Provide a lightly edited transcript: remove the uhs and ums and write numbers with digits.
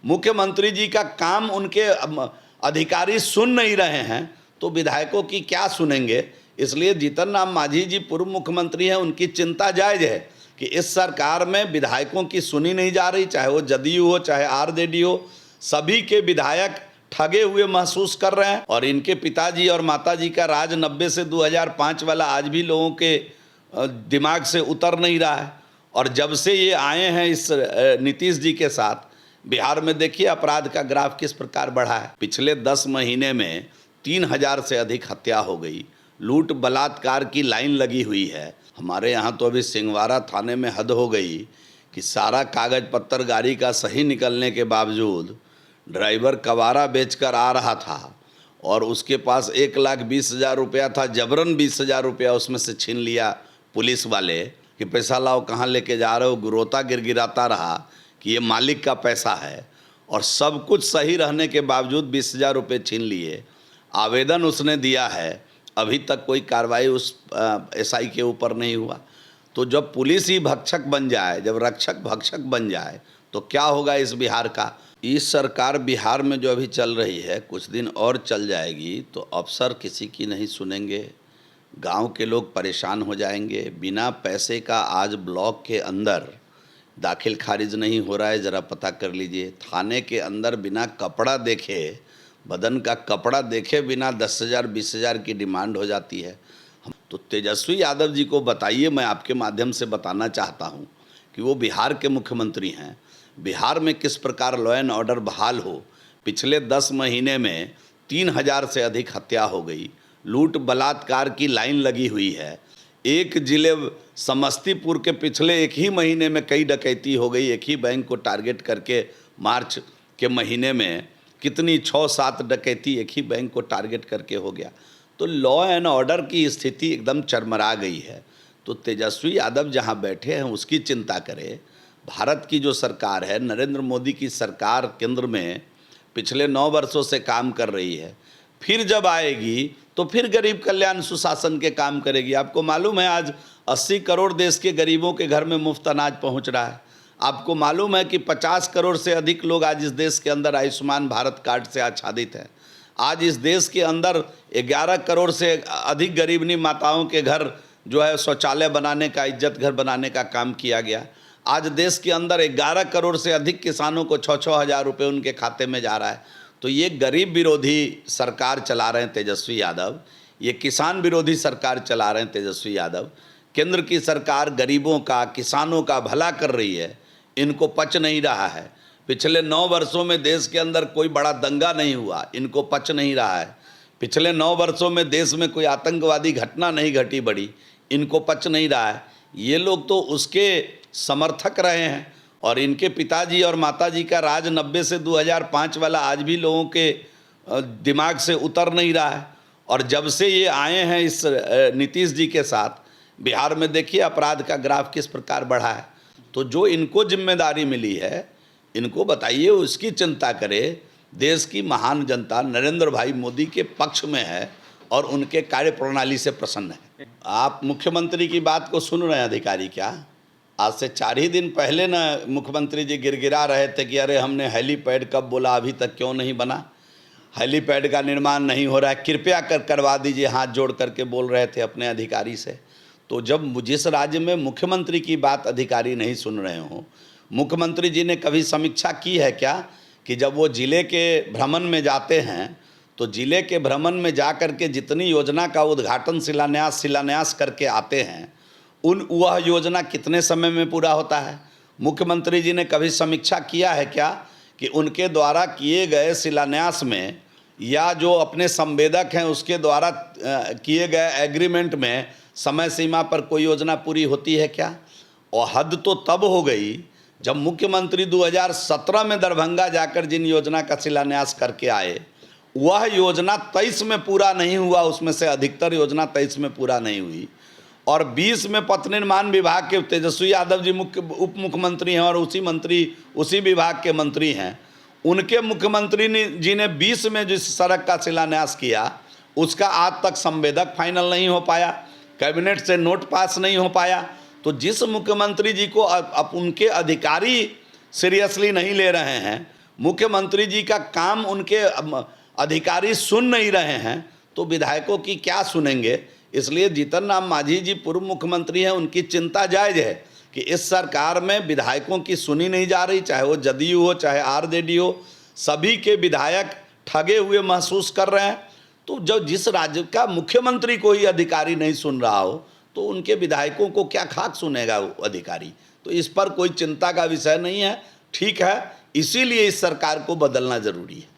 मुख्यमंत्री जी का काम उनके अधिकारी सुन नहीं रहे हैं तो विधायकों की क्या सुनेंगे। इसलिए जीतन राम मांझी जी पूर्व मुख्यमंत्री हैं, उनकी चिंता जायज है कि इस सरकार में विधायकों की सुनी नहीं जा रही, चाहे वो जदयू हो चाहे आरजेडी हो, सभी के विधायक ठगे हुए महसूस कर रहे हैं। और इनके पिताजी और माताजी का राज 90 से 2005 वाला आज भी लोगों के दिमाग से उतर नहीं रहा है। और जब से ये आए हैं इस नीतीश जी के साथ, बिहार में देखिए अपराध का ग्राफ किस प्रकार बढ़ा है। पिछले 10 महीने में 3000 से अधिक हत्या हो गई, लूट बलात्कार की लाइन लगी हुई है। हमारे यहाँ तो अभी सिंहवाड़ा थाने में हद हो गई कि सारा कागज पत्तर गाड़ी का सही निकलने के बावजूद ड्राइवर कबाड़ा बेचकर आ रहा था और उसके पास 1,20,000 रुपया था, जबरन 20,000 रुपया उसमें से छीन लिया पुलिस वाले कि पैसा लाओ, कहाँ लेके जा रहे हो। रोता गिड़गिड़ाता रहा कि ये मालिक का पैसा है और सब कुछ सही रहने के बावजूद 20,000 रुपये छीन लिए। आवेदन उसने दिया है, अभी तक कोई कार्रवाई उस एसआई के ऊपर नहीं हुआ। तो जब पुलिस ही भक्षक बन जाए, जब रक्षक भक्षक बन जाए तो क्या होगा इस बिहार का। इस सरकार बिहार में जो अभी चल रही है, कुछ दिन और चल जाएगी तो अफसर किसी की नहीं सुनेंगे, गांव के लोग परेशान हो जाएंगे। बिना पैसे का आज ब्लॉक के अंदर दाखिल खारिज नहीं हो रहा है, ज़रा पता कर लीजिए। थाने के अंदर बिना कपड़ा देखे, बदन का कपड़ा देखे बिना 10,000 20,000 की डिमांड हो जाती है। तो तेजस्वी यादव जी को बताइए, मैं आपके माध्यम से बताना चाहता हूं कि वो बिहार के मुख्यमंत्री हैं, बिहार में किस प्रकार लॉ एंड ऑर्डर बहाल हो। पिछले 10 महीने में 3000 से अधिक हत्या हो गई, लूट बलात्कार की लाइन लगी हुई है। एक जिले समस्तीपुर के पिछले एक ही महीने में कई डकैती हो गई। एक ही बैंक को टारगेट करके मार्च के महीने में कितनी 6-7 डकैती एक ही बैंक को टारगेट करके हो गया। तो लॉ एंड ऑर्डर की स्थिति एकदम चरमरा गई है। तो तेजस्वी यादव जहां बैठे हैं उसकी चिंता करें। भारत की जो सरकार है, नरेंद्र मोदी की सरकार केंद्र में पिछले 9 वर्षों से काम कर रही है, फिर जब आएगी तो फिर गरीब कल्याण सुशासन के काम करेगी। आपको मालूम है आज 80 करोड़ देश के गरीबों के घर में मुफ्त अनाज पहुंच रहा है। आपको मालूम है कि 50 करोड़ से अधिक लोग आज इस देश के अंदर आयुष्मान भारत कार्ड से आच्छादित हैं। आज इस देश के अंदर 11 करोड़ से अधिक गरीबनी माताओं के घर जो है शौचालय बनाने का, इज्जत घर बनाने का काम किया गया। आज देश के अंदर 11 करोड़ से अधिक किसानों को 6-6 हज़ार रुपये उनके खाते में जा रहा है। तो ये गरीब विरोधी सरकार चला रहे हैं तेजस्वी यादव, ये किसान विरोधी सरकार चला रहे हैं तेजस्वी यादव। केंद्र की सरकार गरीबों का, किसानों का भला कर रही है, इनको पच नहीं रहा है। पिछले 9 वर्षों में देश के अंदर कोई बड़ा दंगा नहीं हुआ, इनको पच नहीं रहा है। पिछले 9 वर्षों में देश में कोई आतंकवादी घटना नहीं घटी बड़ी, इनको पच नहीं रहा है। ये लोग तो उसके समर्थक रहे हैं और इनके पिताजी और माताजी का राज 90 से 2005 वाला आज भी लोगों के दिमाग से उतर नहीं रहा है। और जब से ये आए हैं इस नीतीश जी के साथ, बिहार में देखिए अपराध का ग्राफ किस प्रकार बढ़ा है। तो जो इनको जिम्मेदारी मिली है, इनको बताइए, उसकी चिंता करे। देश की महान जनता नरेंद्र भाई मोदी के पक्ष में है और उनके कार्य प्रणाली से प्रसन्न है। आप मुख्यमंत्री की बात को सुन रहे हैं अधिकारी क्या? आज से 4 ही दिन पहले ना मुख्यमंत्री जी गिड़गिड़ा रहे थे कि अरे हमने हेलीपैड कब बोला, अभी तक क्यों नहीं बना, हेलीपैड का निर्माण नहीं हो रहा है, कृपया करवा दीजिए, हाथ जोड़ करके बोल रहे थे अपने अधिकारी से। तो जब जिस राज्य में मुख्यमंत्री की बात अधिकारी नहीं सुन रहे हों, मुख्यमंत्री जी ने कभी समीक्षा की है क्या कि जब वो जिले के भ्रमण में जाते हैं तो जिले के भ्रमण में जा कर के जितनी योजना का उद्घाटन शिलान्यास करके आते हैं, वह योजना कितने समय में पूरा होता है? मुख्यमंत्री जी ने कभी समीक्षा किया है क्या कि उनके द्वारा किए गए शिलान्यास में या जो अपने संवेदक हैं उसके द्वारा किए गए एग्रीमेंट में समय सीमा पर कोई योजना पूरी होती है क्या? और हद तो तब हो गई जब मुख्यमंत्री 2017 में दरभंगा जाकर जिन योजना का शिलान्यास करके आए, वह योजना 23 में पूरा नहीं हुआ, उसमें से अधिकतर योजना 23 में पूरा नहीं हुई। और 20 में पथ निर्माण विभाग के तेजस्वी यादव जी उप मुख्यमंत्री हैं और उसी विभाग के मंत्री हैं। उनके मुख्यमंत्री जी ने 20 में जिस सड़क का शिलान्यास किया उसका आज तक संवेदक फाइनल नहीं हो पाया, कैबिनेट से नोट पास नहीं हो पाया। तो जिस मुख्यमंत्री जी को अब उनके अधिकारी सीरियसली नहीं ले रहे हैं, मुख्यमंत्री जी का काम उनके अधिकारी सुन नहीं रहे हैं तो विधायकों की क्या सुनेंगे। इसलिए जीतन राम मांझी जी पूर्व मुख्यमंत्री हैं, उनकी चिंता जायज़ है कि इस सरकार में विधायकों की सुनी नहीं जा रही, चाहे वो जदयू हो चाहे आरजेडी हो, सभी के विधायक ठगे हुए महसूस कर रहे हैं। तो जब जिस राज्य का मुख्यमंत्री कोई अधिकारी नहीं सुन रहा हो तो उनके विधायकों को क्या खाक सुनेगा वो अधिकारी। तो इस पर कोई चिंता का विषय नहीं है, ठीक है, इसीलिए इस सरकार को बदलना जरूरी है।